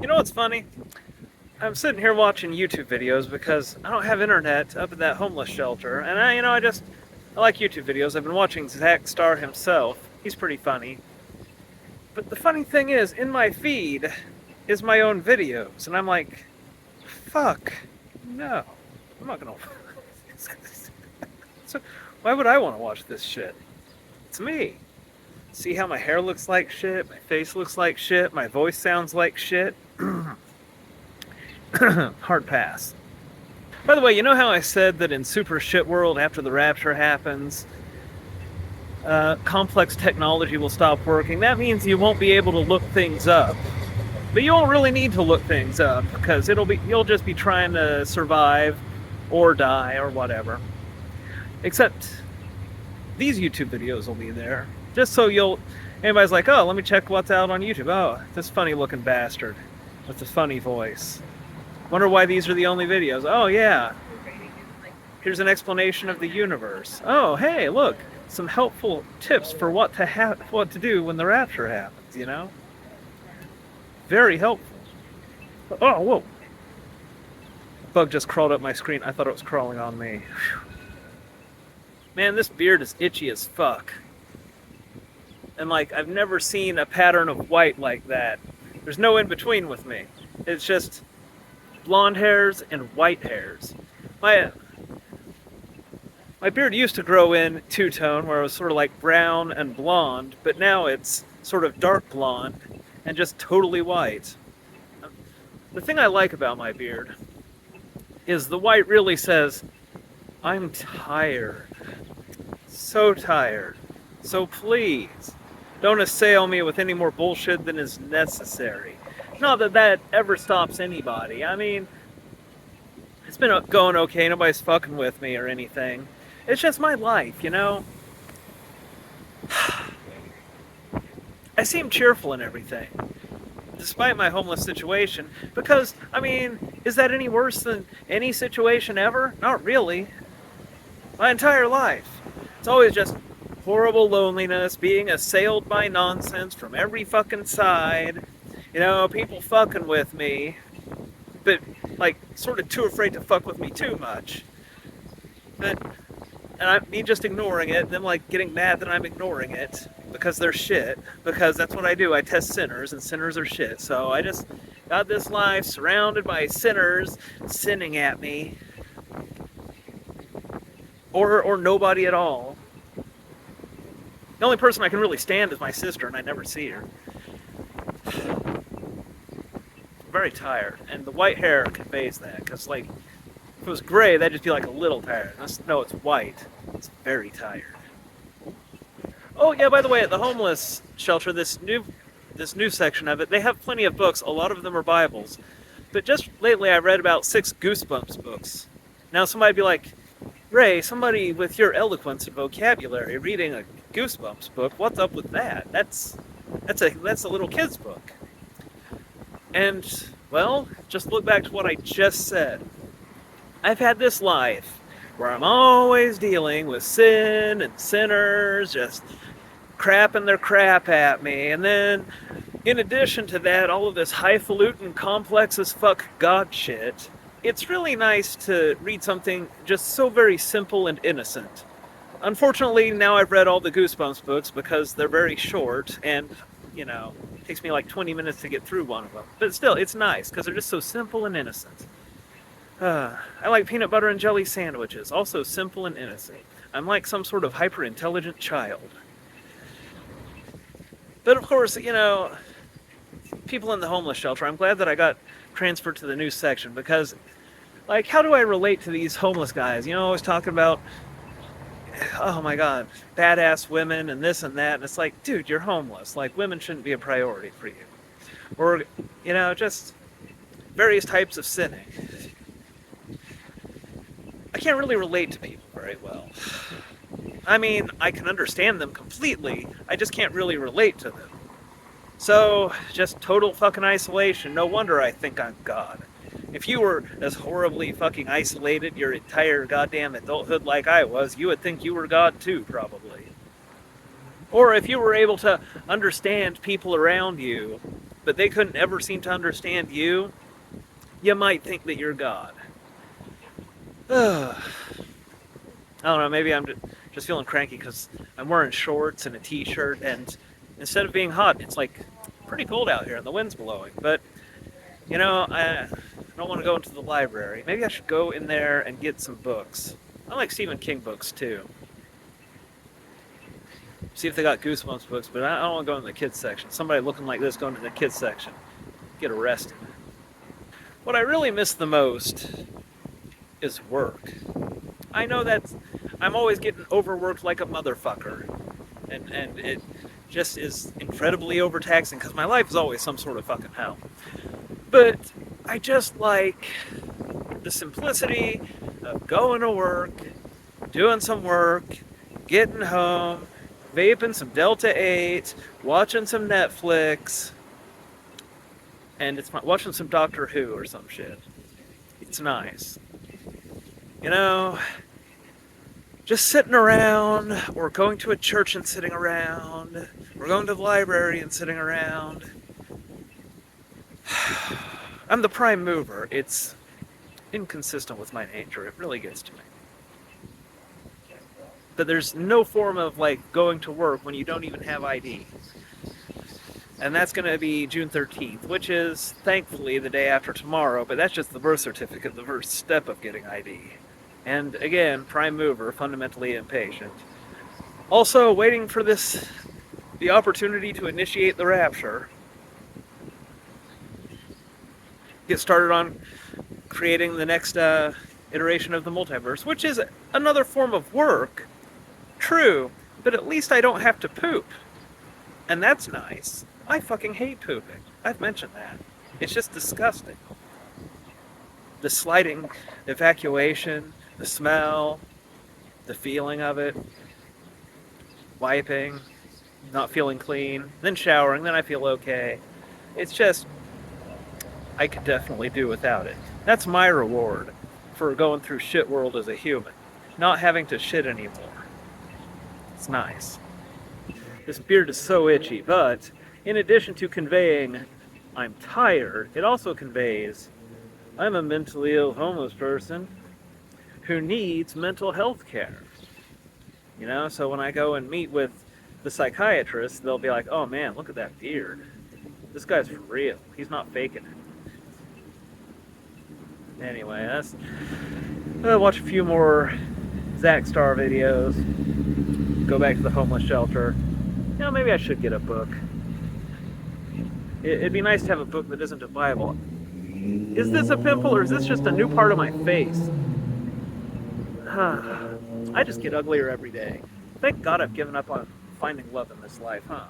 You know what's funny? I'm sitting here watching YouTube videos because I don't have internet up at that homeless shelter, and I like YouTube videos. I've been watching Zach Starr himself. He's pretty funny. But the funny thing is, in my feed is my own videos, and I'm like, fuck, no, I'm not gonna. So, why would I want to watch this shit? It's me. See how my hair looks like shit, my face looks like shit, my voice sounds like shit. Hard pass. By the way, you know how I said that in Super Shit World, after the rapture happens, complex technology will stop working? That means you won't be able to look things up. But you won't really need to look things up because you'll just be trying to survive or die or whatever. Except these YouTube videos will be there. Just so anybody's like, oh, let me check what's out on YouTube. Oh, this funny looking bastard with the funny voice. Wonder why these are the only videos. Oh, yeah. Here's an explanation of the universe. Oh, hey, look. Some helpful tips for what to do when the rapture happens, you know? Very helpful. Oh, whoa. A bug just crawled up my screen. I thought it was crawling on me. Whew. Man, this beard is itchy as fuck. And, I've never seen a pattern of white like that. There's no in-between with me. It's just blonde hairs and white hairs. My beard used to grow in two-tone, where it was sort of like brown and blonde, but now it's sort of dark blonde and just totally white. The thing I like about my beard is the white really says, I'm tired. So tired. So please, don't assail me with any more bullshit than is necessary. Not that that ever stops anybody. I mean, it's been going okay. Nobody's fucking with me or anything. It's just my life, you know? I seem cheerful and everything, despite my homeless situation, because, I mean, is that any worse than any situation ever? Not really. My entire life. It's always just horrible loneliness, being assailed by nonsense from every fucking side. You know, people fucking with me, but, sort of too afraid to fuck with me too much. And me just ignoring it, them, getting mad that I'm ignoring it, because they're shit, because that's what I do. I test sinners, and sinners are shit. So I just got this life surrounded by sinners sinning at me. Or nobody at all. The only person I can really stand is my sister, and I never see her. I'm very tired, and the white hair conveys that, because, if it was gray, that'd just be a little tired. No, it's white. It's very tired. Oh, yeah, by the way, at the homeless shelter, this new section of it, they have plenty of books. A lot of them are Bibles. But just lately, I read about 6 Goosebumps books. Now, somebody'd be like, Ray, somebody with your eloquence and vocabulary reading a Goosebumps book, what's up with that? That's a little kid's book. And, well, just look back to what I just said. I've had this life where I'm always dealing with sin and sinners just crapping their crap at me. And then, in addition to that, all of this highfalutin, complex as fuck God shit. It's really nice to read something just so very simple and innocent. Unfortunately, now I've read all the Goosebumps books because they're very short and, it takes me 20 minutes to get through one of them. But still, it's nice because they're just so simple and innocent. I like peanut butter and jelly sandwiches, also simple and innocent. I'm like some sort of hyper-intelligent child. But of course, people in the homeless shelter, I'm glad that I got transferred to the new section because, how do I relate to these homeless guys? Always talking about, oh my god, badass women and this and that, and it's dude, you're homeless. Women shouldn't be a priority for you. Or, just various types of sinning. I can't really relate to people very well. I mean, I can understand them completely, I just can't really relate to them. So, just total fucking isolation. No wonder I think I'm God. If you were as horribly fucking isolated your entire goddamn adulthood like I was, you would think you were God too, probably. Or if you were able to understand people around you but they couldn't ever seem to understand you, you might think that you're God. I don't know, maybe I'm just feeling cranky because I'm wearing shorts and a t-shirt, and instead of being hot, it's like pretty cold out here and the wind's blowing. But, you know, I don't want to go into the library. Maybe I should go in there and get some books. I like Stephen King books too. See if they got Goosebumps books, but I don't want to go in the kids section. Somebody looking like this going to the kids section, get arrested. What I really miss the most is work. I know that I'm always getting overworked like a motherfucker, and it just is incredibly overtaxing because my life is always some sort of fucking hell. But I just like the simplicity of going to work, doing some work, getting home, vaping some Delta 8, watching some Netflix, and it's watching some Doctor Who or some shit. It's nice. You know, just sitting around, or going to a church and sitting around, or going to the library and sitting around. I'm the prime mover. It's inconsistent with my nature. It really gets to me. But there's no form of like going to work when you don't even have ID. And that's going to be June 13th, which is thankfully the day after tomorrow, but that's just the birth certificate, the first step of getting ID. And again, prime mover, fundamentally impatient. Also waiting for the opportunity to initiate the rapture. Get started on creating the next iteration of the multiverse, which is another form of work. True, but at least I don't have to poop. And that's nice. I fucking hate pooping. I've mentioned that. It's just disgusting. The sliding evacuation, the smell, the feeling of it, wiping, not feeling clean, then showering, then I feel okay. It's just, I could definitely do without it. That's my reward for going through shit world as a human. Not having to shit anymore. It's nice. This beard is so itchy, but in addition to conveying I'm tired, it also conveys I'm a mentally ill homeless person who needs mental health care. You know, so when I go and meet with the psychiatrist, they'll be like, oh man, look at that beard. This guy's for real. He's not faking it. Anyway, I'll watch a few more Zach Star videos, go back to the homeless shelter. You know, maybe I should get a book. It'd be nice to have a book that isn't a Bible. Is this a pimple or is this just a new part of my face? I just get uglier every day. Thank God I've given up on finding love in this life, huh?